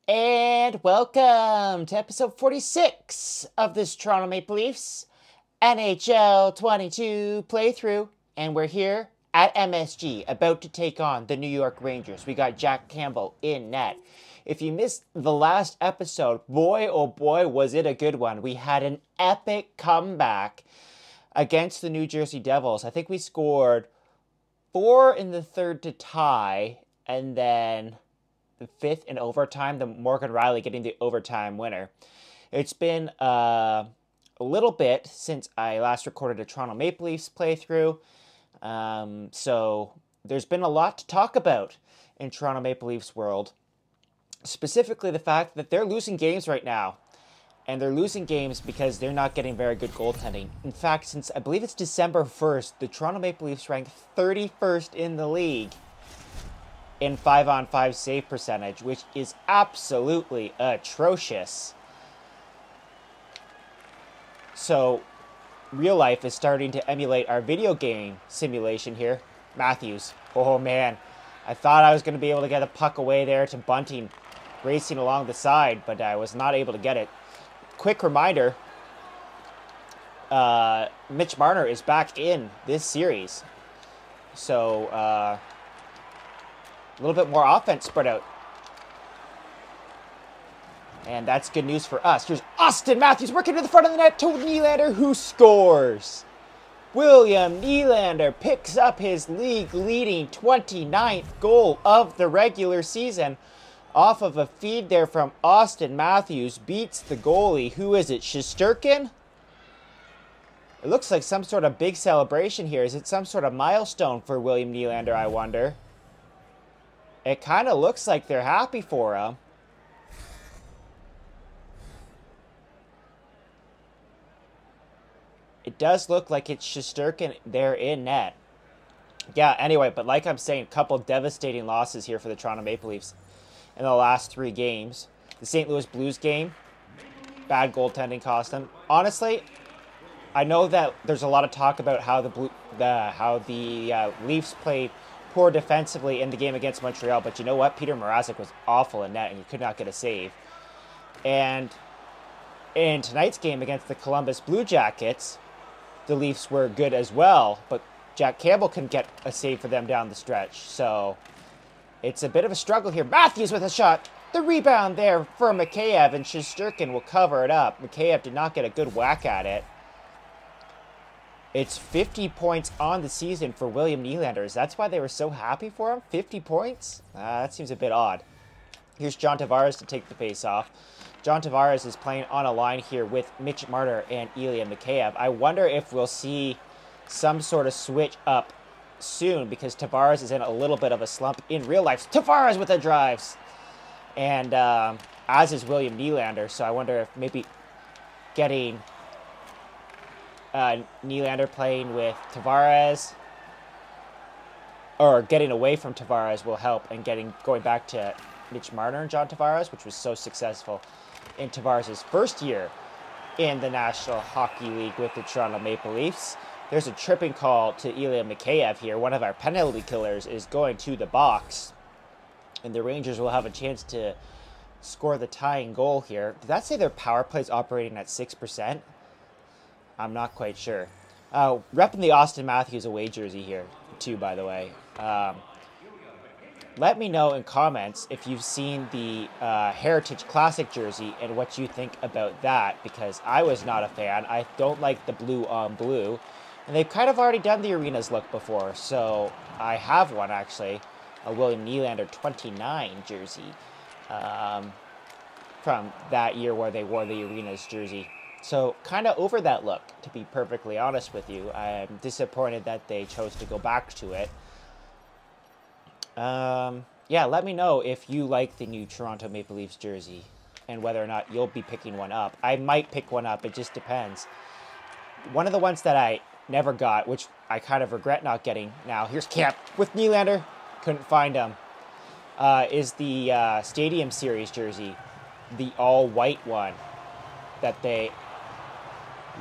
And welcome to episode 46 of this Toronto Maple Leafs NHL 22 playthrough. And we're here at MSG, about to take on the New York Rangers. We got Jack Campbell in net. If you missed the last episode, boy oh boy was it a good one. We had an epic comeback against the New Jersey Devils. I think we scored 4 in the third to tie, and then the fifth in overtime, the Morgan Riley getting the overtime winner. It's been a little bit since I last recorded a Toronto Maple Leafs playthrough, so there's been a lot to talk about in Toronto Maple Leafs world, specifically the fact that they're losing games right now, and they're losing games because they're not getting very good goaltending. In fact, since I believe it's December 1st, the Toronto Maple Leafs ranked 31st in the league in 5-on-5 save percentage, which is absolutely atrocious. So, real life is starting to emulate our video game simulation here. Matthews, oh man, I thought I was going to be able to get a puck away there to Bunting, racing along the side, but I was not able to get it. Quick reminder, Mitch Marner is back in this series, so a little bit more offense spread out. And that's good news for us. Here's Austin Matthews working to the front of the net to Nylander, who scores. William Nylander picks up his league-leading 29th goal of the regular season off of a feed there from Austin Matthews. Beats the goalie. Who is it? Shesterkin? It looks like some sort of big celebration here. Is it some sort of milestone for William Nylander, I wonder? It kind of looks like they're happy for him. It does look like it's Shesterkin there in net. Yeah, anyway, but like I'm saying, a couple devastating losses here for the Toronto Maple Leafs in the last 3 games. The St. Louis Blues game, bad goaltending cost them. Honestly, I know that there's a lot of talk about how the Leafs played poor defensively in the game against Montreal, but you know what? Peter Mrazek was awful in net, and he could not get a save. And in tonight's game against the Columbus Blue Jackets, the Leafs were good as well, but Jack Campbell couldn't get a save for them down the stretch. So it's a bit of a struggle here. Matthews with a shot. The rebound there for Mikheyev, and Shesterkin will cover it up. Mikheyev did not get a good whack at it. It's 50 points on the season for William Nylander. That's why they were so happy for him? 50 points? That seems a bit odd. Here's John Tavares to take the face off. John Tavares is playing on a line here with Mitch Marner and Ilya Mikheyev. I wonder if we'll see some sort of switch up soon, because Tavares is in a little bit of a slump in real life. Tavares with the drives! And as is William Nylander, so I wonder if maybe getting Nylander playing with Tavares, or getting away from Tavares, will help, and going back to Mitch Marner and John Tavares, which was so successful in Tavares' first year in the National Hockey League with the Toronto Maple Leafs. There's a tripping call to Ilya Mikheyev here. One of our penalty killers is going to the box, and the Rangers will have a chance to score the tying goal here. Did that say their power play is operating at 6%? I'm not quite sure. Repping the Austin Matthews away jersey here, too, by the way. Let me know in comments if you've seen the Heritage Classic jersey and what you think about that, because I was not a fan. I don't like the blue on blue. And they've kind of already done the arenas look before, so I have one, actually. A William Nylander 29 jersey from that year where they wore the arenas jersey. So, kind of over that look, to be perfectly honest with you. I'm disappointed that they chose to go back to it. Yeah, let me know if you like the new Toronto Maple Leafs jersey and whether or not you'll be picking one up. I might pick one up, it just depends. One of the ones that I never got, which I kind of regret not getting now, here's Camp with Nylander, couldn't find him, is the Stadium Series jersey, the all-white one that they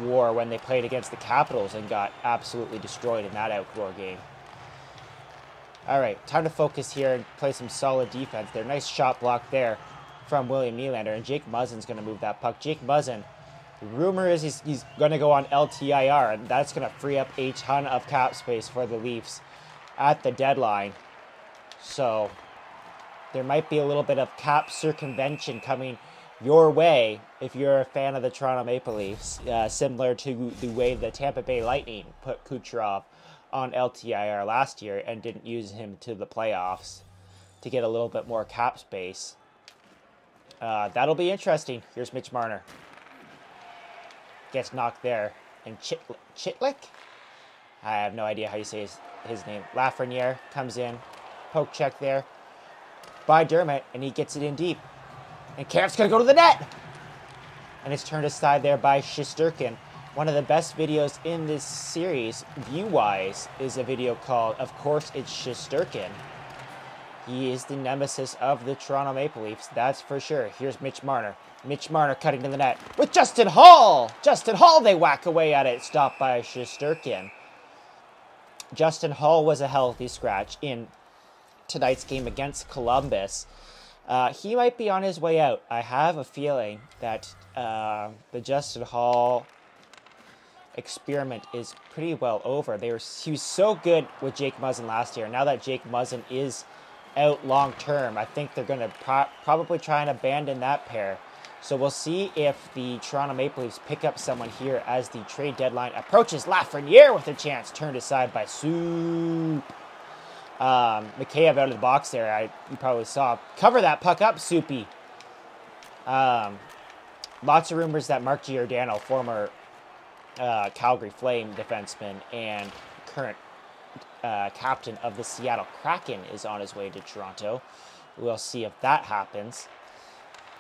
wore when they played against the Capitals and got absolutely destroyed in that outdoor game. All right, time to focus here and play some solid defense there. Nice shot block there from William Nylander, and Jake Muzzin's going to move that puck. Jake Muzzin, the rumor is he's going to go on LTIR, and that's going to free up a ton of cap space for the Leafs at the deadline. So there might be a little bit of cap circumvention coming your way if you're a fan of the Toronto Maple Leafs, similar to the way the Tampa Bay Lightning put Kucherov on LTIR last year and didn't use him to the playoffs to get a little bit more cap space. That'll be interesting. Here's Mitch Marner. Gets knocked there. And Chitlick? I have no idea how you say his name. Lafreniere comes in. Poke check there by Dermott, and he gets it in deep. And Kampf's going to go to the net. And it's turned aside there by Shesterkin. One of the best videos in this series, view-wise, is a video called, Of Course It's Shesterkin. He is the nemesis of the Toronto Maple Leafs, that's for sure. Here's Mitch Marner. Mitch Marner cutting to the net with Justin Hall. Justin Hall, they whack away at it. Stopped by Shesterkin. Justin Hall was a healthy scratch in tonight's game against Columbus. He might be on his way out. I have a feeling that the Justin Hall experiment is pretty well over. He was so good with Jake Muzzin last year. Now that Jake Muzzin is out long term, I think they're going to probably try and abandon that pair. So we'll see if the Toronto Maple Leafs pick up someone here as the trade deadline approaches. Lafreniere with a chance, turned aside by Soup. Mikheyev out of the box there. You probably saw. Cover that puck up, Soupy. Lots of rumors that Mark Giordano, former Calgary Flame defenseman and current captain of the Seattle Kraken, is on his way to Toronto. We'll see if that happens.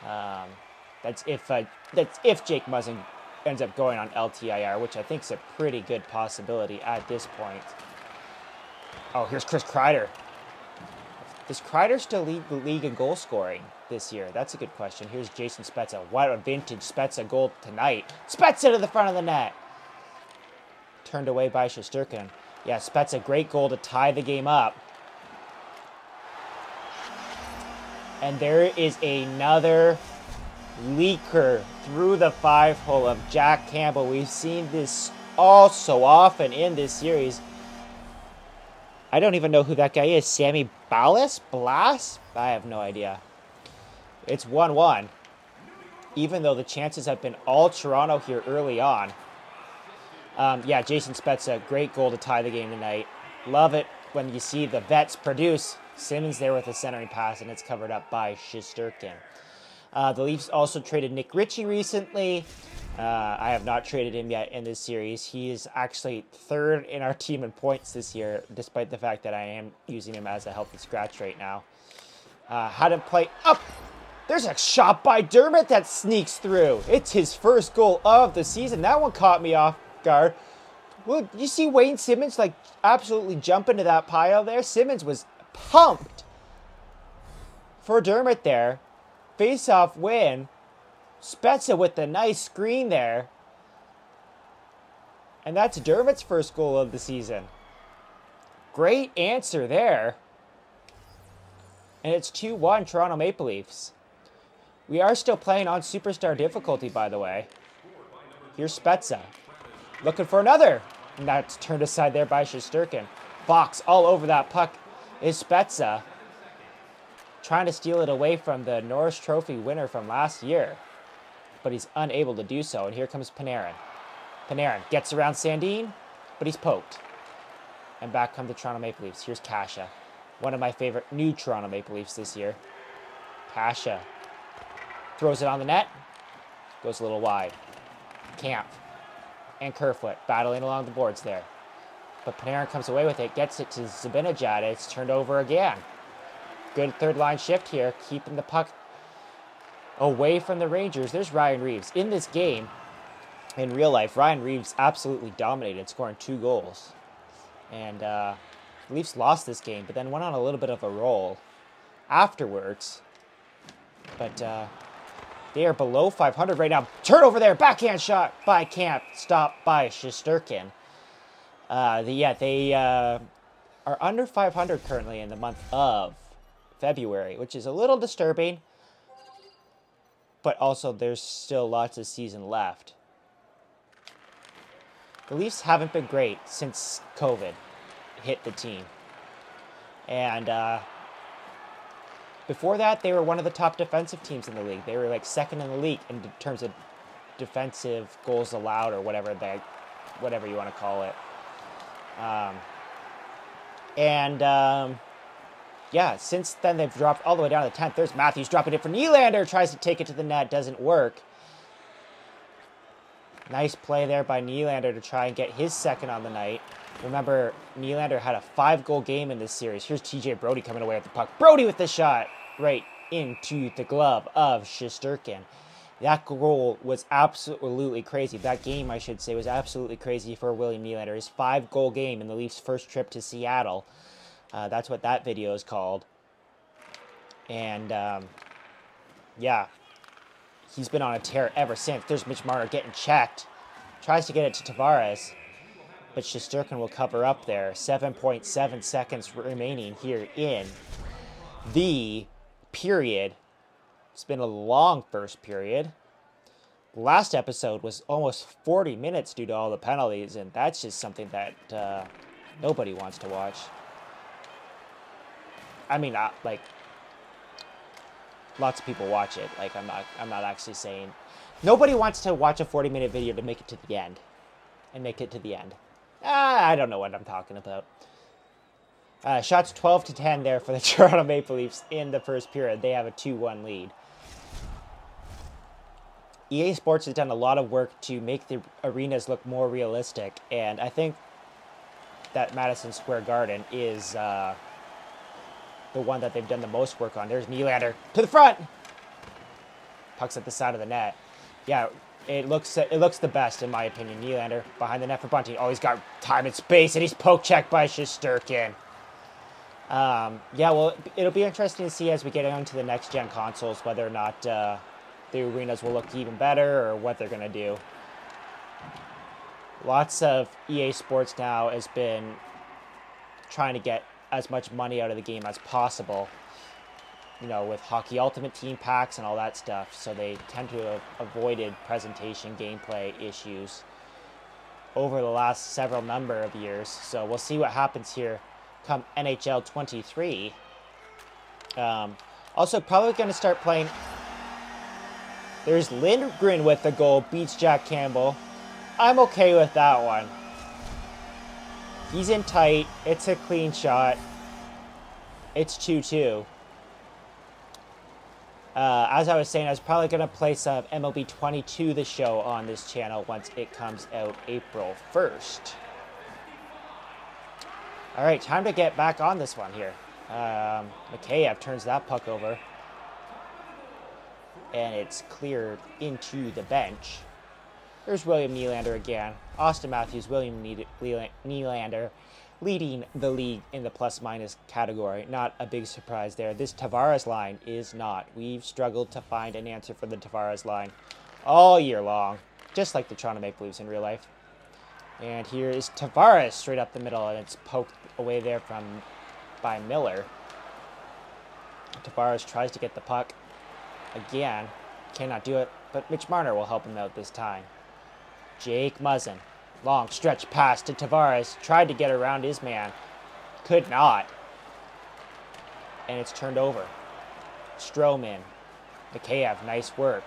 That's if Jake Muzzin ends up going on LTIR, which I think is a pretty good possibility at this point. Oh, here's Chris Kreider. Does Kreider still lead the league in goal scoring this year? That's a good question. Here's Jason Spezza. What a vintage Spezza goal tonight. Spezza to the front of the net. Turned away by Shesterkin. Yeah, Spezza, great goal to tie the game up. And there is another leaker through the 5-hole of Jack Campbell. We've seen this all so often in this series. I don't even know who that guy is. Sammy Blas? I have no idea. It's 1-1. Even though the chances have been all Toronto here early on. Yeah, Jason Spezza, great goal to tie the game tonight. Love it when you see the vets produce. Simmons there with a centering pass, and it's covered up by Shesterkin. The Leafs also traded Nick Ritchie recently. I have not traded him yet in this series. He is actually third in our team in points this year, despite the fact that I am using him as a healthy scratch right now. Had him play up. There's a shot by Dermott that sneaks through. It's his first goal of the season. That one caught me off guard. Well, you see Wayne Simmons like absolutely jump into that pile there? Simmons was pumped for Dermott there. Face-off win. Spezza with the nice screen there. And that's Dermott's first goal of the season. Great answer there. And it's 2-1 Toronto Maple Leafs. We are still playing on Superstar difficulty, by the way. Here's Spezza. Looking for another. And that's turned aside there by Shesterkin. Box all over that puck is Spezza. Trying to steal it away from the Norris Trophy winner from last year. But he's unable to do so. And here comes Panarin. Panarin gets around Sandin, but he's poked. And back come the Toronto Maple Leafs. Here's Kasha. One of my favorite new Toronto Maple Leafs this year. Kasha throws it on the net. Goes a little wide. Camp and Kerfoot battling along the boards there. But Panarin comes away with it. Gets it to Zibanejad. It's turned over again. Good third line shift here. Keeping the puck away from the Rangers. There's Ryan Reeves. In this game, in real life, Ryan Reeves absolutely dominated, scoring 2 goals. And the Leafs lost this game, but then went on a little bit of a roll afterwards. But they are below 500 right now. Turnover there. Backhand shot by Camp. Stopped by Shesterkin. They are under 500 currently in the month of February, which is a little disturbing. but also there's still lots of season left. The Leafs haven't been great since COVID hit the team. And before that, they were one of the top defensive teams in the league. They were like second in the league in terms of defensive goals allowed, or whatever you want to call it. Yeah, since then they've dropped all the way down to the 10th. There's Matthews dropping it for Nylander. Tries to take it to the net. Doesn't work. Nice play there by Nylander to try and get his second on the night. Remember, Nylander had a 5-goal game in this series. Here's TJ Brody coming away with the puck. Brody with the shot right into the glove of Shesterkin. That goal was absolutely crazy. That game, I should say, was absolutely crazy for William Nylander. His 5-goal game in the Leafs' first trip to Seattle. That's what that video is called. And, yeah. He's been on a tear ever since. There's Mitch Marner getting checked. Tries to get it to Tavares. But Shesterkin will cover up there. 7.7 seconds remaining here in the period. It's been a long first period. Last episode was almost 40 minutes due to all the penalties. And that's just something that nobody wants to watch. I mean, like... lots of people watch it. Like, I'm not actually saying... Nobody wants to watch a 40-minute video to make it to the end. And make it to the end. I don't know what I'm talking about. Shots 12-10 there for the Toronto Maple Leafs in the first period. They have a 2-1 lead. EA Sports has done a lot of work to make the arenas look more realistic. And I think that Madison Square Garden is... the one that they've done the most work on. There's Nylander to the front. Puck's at the side of the net. Yeah, it looks the best in my opinion. Nylander behind the net for Bunting. Oh, he's got time and space, and he's poke checked by Shesterkin. Yeah, well, it'll be interesting to see as we get onto the next gen consoles whether or not the arenas will look even better or what they're gonna do. Lots of EA Sports now has been trying to get as much money out of the game as possible, you know, with Hockey Ultimate Team packs and all that stuff, so they tend to have avoided presentation gameplay issues over the last several number of years. So we'll see what happens here come NHL 23. Also probably going to start playing... There's Lindgren with the goal, beats Jack Campbell. I'm okay with that one. He's in tight. It's a clean shot. It's 2-2. As I was saying, I was probably going to play some MLB 22 the show on this channel once it comes out April 1st. All right, time to get back on this one here. Mikheyev turns that puck over. And it's cleared into the bench. There's William Nylander again. Austin Matthews, William Nylander leading the league in the plus-minus category. Not a big surprise there. This Tavares line is not. We've struggled to find an answer for the Tavares line all year long, just like the Toronto Maple Leafs in real life. And here is Tavares straight up the middle, and it's poked away there by Miller. Tavares tries to get the puck again. Cannot do it, but Mitch Marner will help him out this time. Jake Muzzin. Long stretch pass to Tavares. Tried to get around his man. Could not. And it's turned over. Stroman. Mikheyev. Nice work.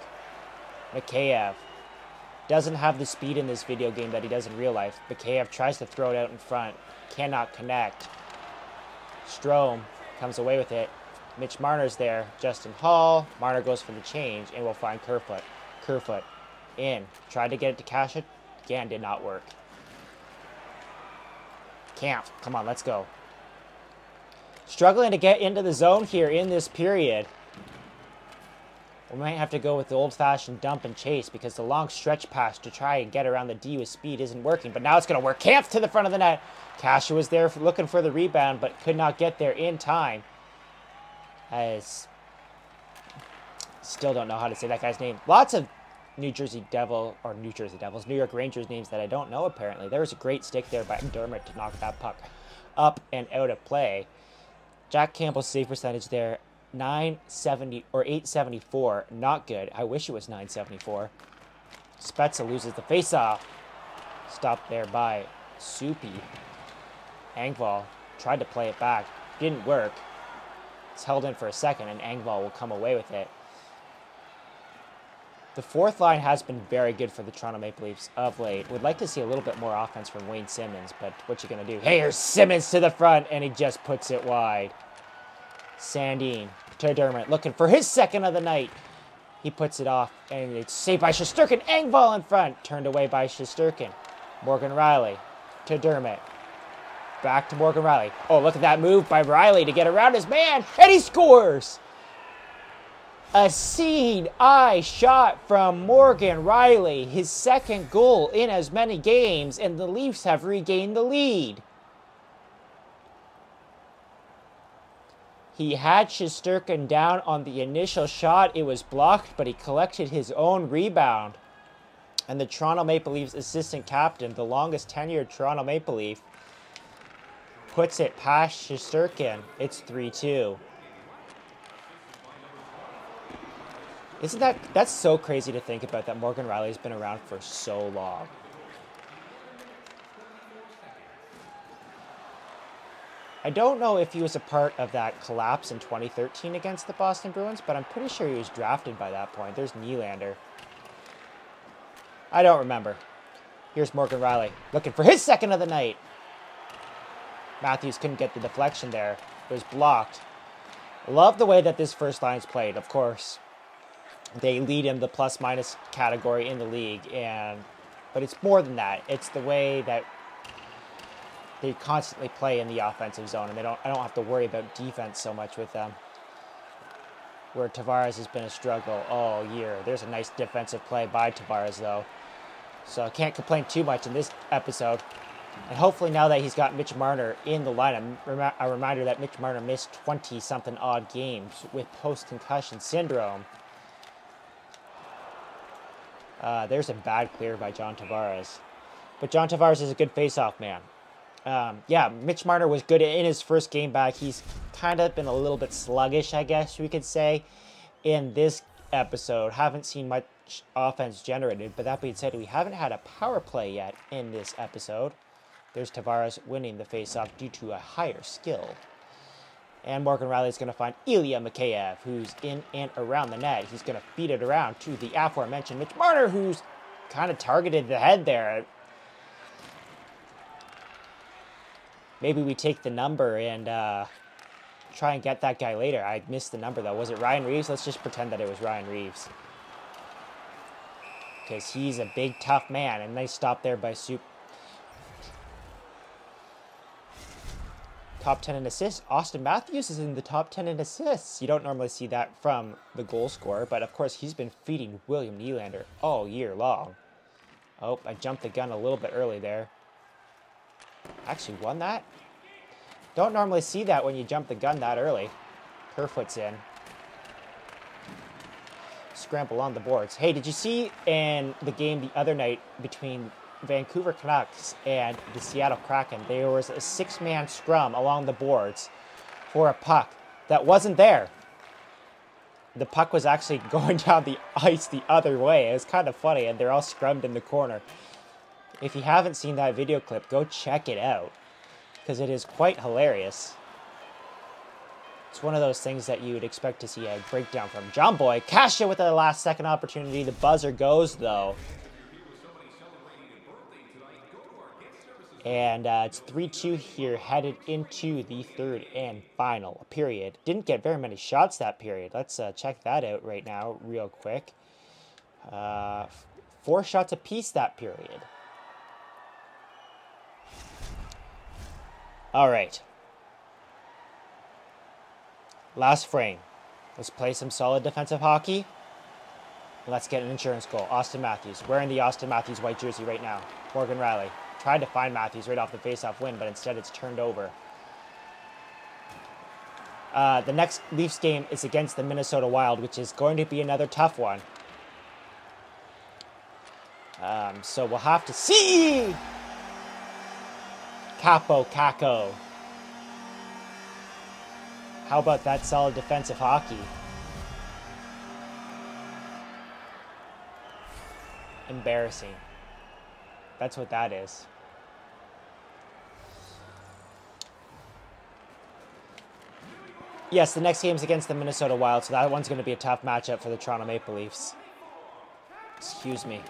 Mikheyev doesn't have the speed in this video game that he does in real life. Mikheyev tries to throw it out in front. Cannot connect. Strome comes away with it. Mitch Marner's there. Justin Hall. Marner goes for the change and will find Kerfoot. Kerfoot in. Tried to get it to cash it. Again, did not work. Camp. Come on, let's go. Struggling to get into the zone here in this period. We might have to go with the old-fashioned dump and chase because the long stretch pass to try and get around the D with speed isn't working. But now it's going to work. Camp to the front of the net. Kasher was there looking for the rebound, but could not get there in time. As still don't know how to say that guy's name. Lots of New York Rangers names that I don't know apparently. There was a great stick there by McDermott to knock that puck up and out of play. Jack Campbell's save percentage there, 970 or 874. Not good. I wish it was 974. Spezza loses the faceoff. Stopped there by Soupy. Engvall tried to play it back. Didn't work. It's held in for a second, and Engvall will come away with it. The fourth line has been very good for the Toronto Maple Leafs of late. Would like to see a little bit more offense from Wayne Simmons, but what you going to do? Hey, here's Simmons to the front, and he just puts it wide. Sandin to Dermott, looking for his second of the night. He puts it off, and it's saved by Shesterkin. Engvall in front, turned away by Shesterkin. Morgan Rielly to Dermott. Back to Morgan Rielly. Oh, look at that move by Rielly to get around his man, and he scores! A seed-eye shot from Morgan Rielly, his second goal in as many games, and the Leafs have regained the lead. He had Shesterkin down on the initial shot. It was blocked, but he collected his own rebound. And the Toronto Maple Leafs assistant captain, the longest tenured Toronto Maple Leaf, puts it past Shesterkin. It's 3-2. Isn't that's so crazy to think about, that Morgan Rielly's been around for so long. I don't know if he was a part of that collapse in 2013 against the Boston Bruins, but I'm pretty sure he was drafted by that point. There's Nylander. I don't remember. Here's Morgan Rielly looking for his second of the night. Matthews couldn't get the deflection there. It was blocked. Love the way that this first line's played, of course. They lead in the plus-minus category in the league, but it's more than that. It's the way that they constantly play in the offensive zone, and I don't have to worry about defense so much with them. Where Tavares has been a struggle all year. There's a nice defensive play by Tavares, though. So I can't complain too much in this episode. And hopefully now that he's got Mitch Marner in the lineup, a reminder that Mitch Marner missed 20-something odd games with post-concussion syndrome. There's a bad clear by John Tavares. But John Tavares is a good face-off man. Yeah, Mitch Marner was good in his first game back. He's kind of been a little bit sluggish, I guess we could say, in this episode. Haven't seen much offense generated, but that being said, we haven't had a power play yet in this episode. There's Tavares winning the face-off due to a higher skill. And Morgan Rielly is going to find Ilya Mikheyev, who's in and around the net. He's going to feed it around to the aforementioned Mitch Marner, who's kind of targeted the head there. Maybe we take the number and try and get that guy later. I missed the number, though. Was it Ryan Reeves? Let's just pretend that it was Ryan Reeves. Because he's a big, tough man. And nice stop there by Soup. Top 10 in assists. Austin Matthews is in the top 10 in assists. You don't normally see that from the goal scorer, but of course he's been feeding William Nylander all year long. Oh, I jumped the gun a little bit early there. Actually won that? Don't normally see that when you jump the gun that early. Kerfoot's in. Scramble on the boards. Hey, did you see in the game the other night between Vancouver Canucks and the Seattle Kraken, there was a six-man scrum along the boards for a puck that wasn't there. The puck was actually going down the ice the other way. It was kind of funny, and they're all scrummed in the corner. If you haven't seen that video clip, go check it out, because it is quite hilarious. It's one of those things that you would expect to see a breakdown from. John Boy cashed it with a last-second opportunity. The buzzer goes, though. And it's 3-2 here, headed into the third and final period. Didn't get very many shots that period. Let's check that out right now real quick. 4 shots apiece that period. All right. Last frame. Let's play some solid defensive hockey. Let's get an insurance goal. Austin Matthews, wearing the Austin Matthews white jersey right now. Morgan Rielly. Tried to find Matthews right off the faceoff win, but instead it's turned over. The next Leafs game is against the Minnesota Wild, which is going to be another tough one. So we'll have to see. Capo Caco. How about that solid defensive hockey? Embarrassing. That's what that is. Yes, the next game is against the Minnesota Wild, so that one's going to be a tough matchup for the Toronto Maple Leafs. Excuse me.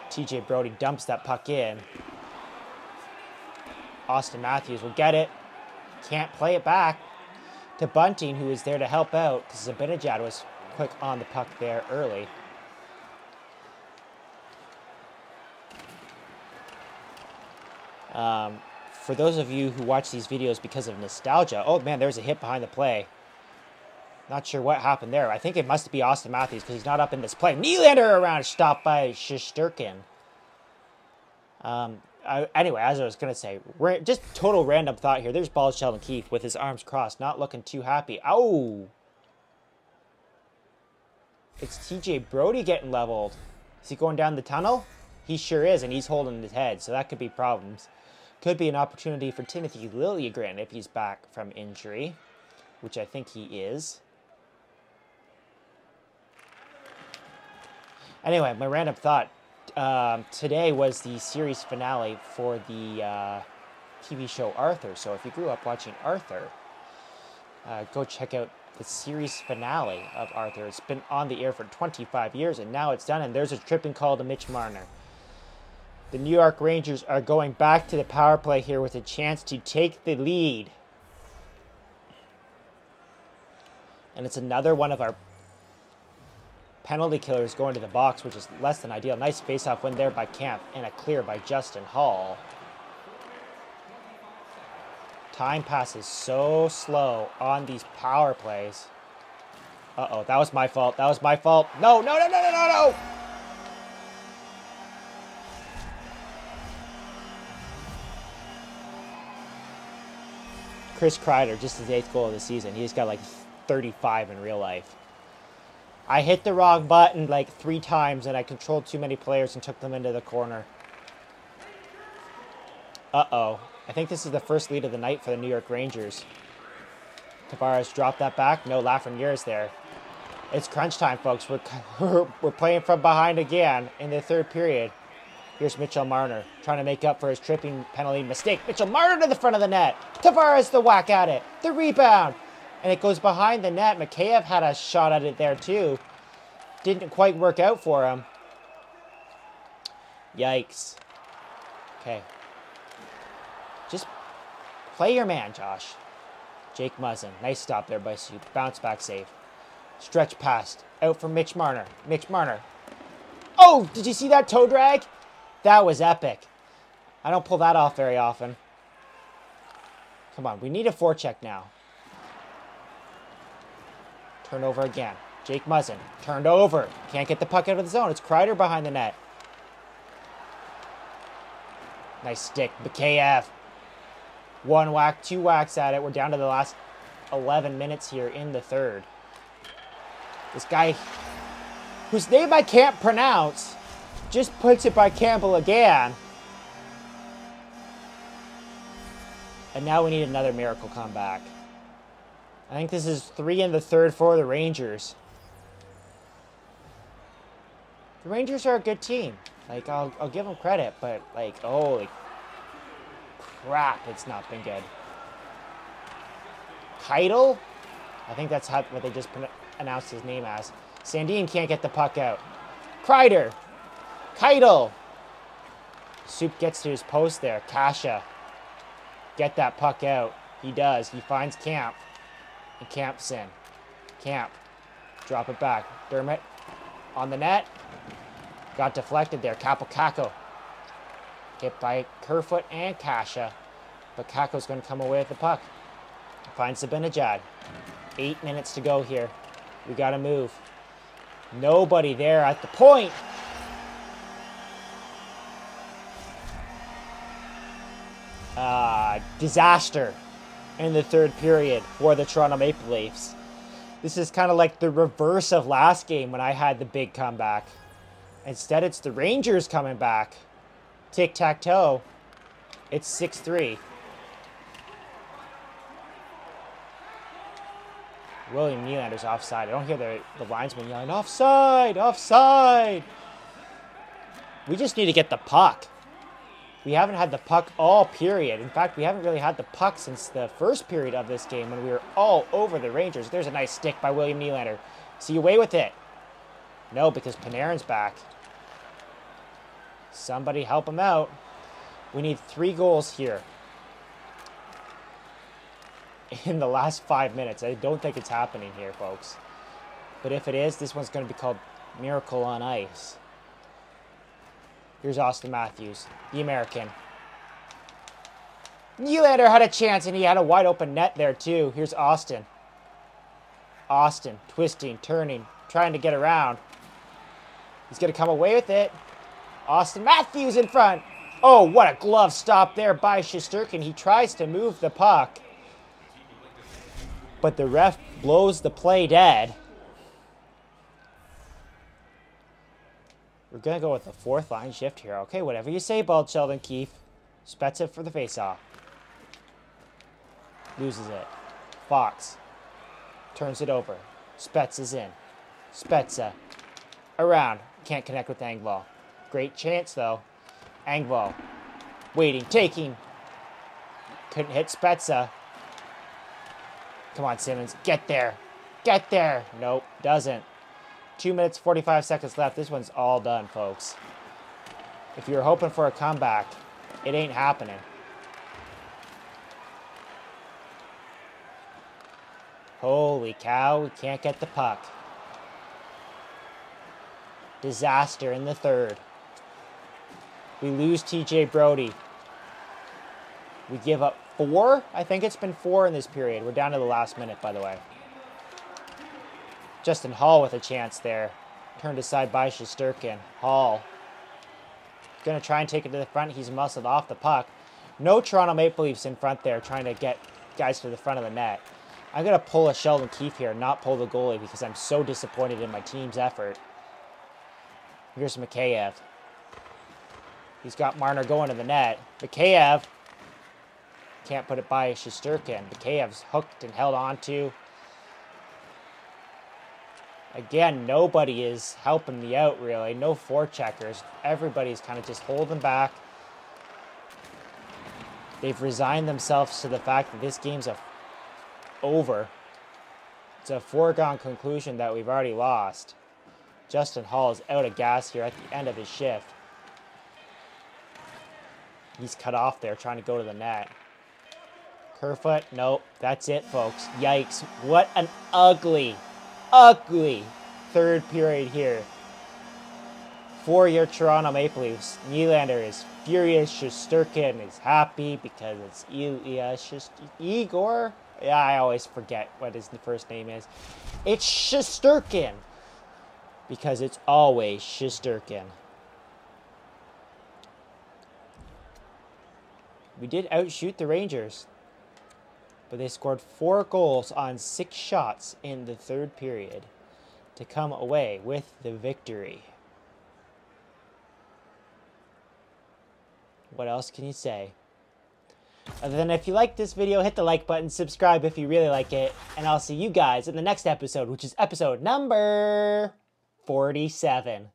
TJ Brodie dumps that puck in. Austin Matthews will get it. Can't play it back to Bunting, who is there to help out, because Zibanejad was quick on the puck there early. For those of you who watch these videos because of nostalgia, oh man, there's a hit behind the play. Not sure what happened there. I think it must be Austin Matthews because he's not up in this play. Nylander around, stopped by Shesterkin. Anyway, as I was going to say, just total random thought here. There's Ball Sheldon Keefe with his arms crossed, not looking too happy. Ow! It's TJ Brodie getting leveled. Is he going down the tunnel? He sure is, and he's holding his head, so that could be problems. Could be an opportunity for Timothy Liljegren if he's back from injury, which I think he is. Anyway, my random thought. Today was the series finale for the TV show Arthur. So if you grew up watching Arthur, go check out the series finale of Arthur. It's been on the air for 25 years, and now it's done, and there's a tripping call to Mitch Marner. The New York Rangers are going back to the power play here with a chance to take the lead. And it's another one of our penalty killers going to the box, which is less than ideal. Nice face-off win there by Camp and a clear by Justin Hall. Time passes so slow on these power plays. Uh-oh, that was my fault. That was my fault. No, no, no, no, no, no, no! Chris Kreider, just his 8th goal of the season. He's got like 35 in real life. I hit the wrong button like 3 times and I controlled too many players and took them into the corner. Uh-oh. I think this is the first lead of the night for the New York Rangers. Tavares dropped that back. No, Lafreniere's there. It's crunch time, folks. We're playing from behind again in the 3rd period. Here's Mitchell Marner trying to make up for his tripping penalty mistake. Mitchell Marner to the front of the net. Tavares the whack at it. The rebound. And it goes behind the net. Mikheyev had a shot at it there too. Didn't quite work out for him. Yikes. Okay. Just play your man, Josh. Jake Muzzin. Nice stop there by Soup. Bounce back save. Stretch past. Out for Mitch Marner. Mitch Marner. Oh, did you see that toe drag? That was epic. I don't pull that off very often. Come on, we need a forecheck now. Turnover again. Jake Muzzin. Turned over. Can't get the puck out of the zone. It's Kreider behind the net. Nice stick. Mikheyev. 1 whack, 2 whacks at it. We're down to the last 11 minutes here in the 3rd. This guy, whose name I can't pronounce, just puts it by Campbell again. And now we need another miracle comeback. I think this is 3 in the 3rd for the Rangers. The Rangers are a good team. Like, I'll give them credit, but, like, holy crap, it's not been good. Keitel? I think that's what they just announced his name as. Sandin can't get the puck out. Kreider. Keitel. Soup gets to his post there. Kasha. Get that puck out. He does. He finds Camp. And Camp's in. Camp. Drop it back. Dermott on the net. Got deflected there. Kapokako. Hit by Kerfoot and Kasha. But Kako's going to come away with the puck. Finds Zibanejad. 8 minutes to go here. We got to move. Nobody there at the point. Disaster in the 3rd period for the Toronto Maple Leafs. This is kind of like the reverse of last game when I had the big comeback. Instead, it's the Rangers coming back. Tic-tac-toe. It's 6-3. William Nylander's offside. I don't hear the linesman yelling, offside, offside. We just need to get the puck. We haven't had the puck all period. In fact, we haven't really had the puck since the first period of this game when we were all over the Rangers. There's a nice stick by William Nylander. Is he away with it? No, because Panarin's back. Somebody help him out. We need 3 goals here in the last 5 minutes. I don't think it's happening here, folks. But if it is, this one's going to be called Miracle on Ice. Here's Austin Matthews, the American. Nylander had a chance, and he had a wide open net there, too. Here's Austin. Austin, twisting, turning, trying to get around. He's going to come away with it. Austin Matthews in front. Oh, what a glove stop there by Shesterkin. He tries to move the puck, but the ref blows the play dead. We're going to go with the 4th line shift here. Okay, whatever you say, Bald Sheldon Keefe. Spezza for the faceoff. Loses it. Fox turns it over. Spezza's in. Spezza around. Can't connect with Engvall. Great chance, though. Engvall waiting, taking. Couldn't hit Spezza. Come on, Simmons. Get there. Get there. Nope, doesn't. 2 minutes, 45 seconds left. This one's all done, folks. If you're hoping for a comeback, it ain't happening. Holy cow, we can't get the puck. Disaster in the 3rd. We lose TJ Brody. We give up 4? I think it's been 4 in this period. We're down to the last minute, by the way. Justin Hall with a chance there. Turned aside by Shesterkin. Hall. Going to try and take it to the front. He's muscled off the puck. No Toronto Maple Leafs in front there trying to get guys to the front of the net. I'm going to pull a Sheldon Keefe here, not pull the goalie, because I'm so disappointed in my team's effort. Here's Mikheyev. He's got Marner going to the net. Mikheyev can't put it by Shesterkin. Mikheyev's hooked and held on to. Again, nobody is helping me out, really. No forecheckers. Everybody's kind of just holding back. They've resigned themselves to the fact that this game's over. It's a foregone conclusion that we've already lost. Justin Hall is out of gas here at the end of his shift. He's cut off there trying to go to the net. Kerfoot, nope, that's it, folks. Yikes, what an ugly 3rd period here for your Toronto Maple Leafs. Nylander is furious. Shesterkin is happy because it's Igor. Yeah, I always forget what his first name is. It's Shesterkin because it's always Shesterkin. We did outshoot the Rangers, but they scored 4 goals on 6 shots in the 3rd period to come away with the victory. What else can you say? Other than if you like this video, hit the like button, subscribe if you really like it, and I'll see you guys in the next episode, which is episode number 47.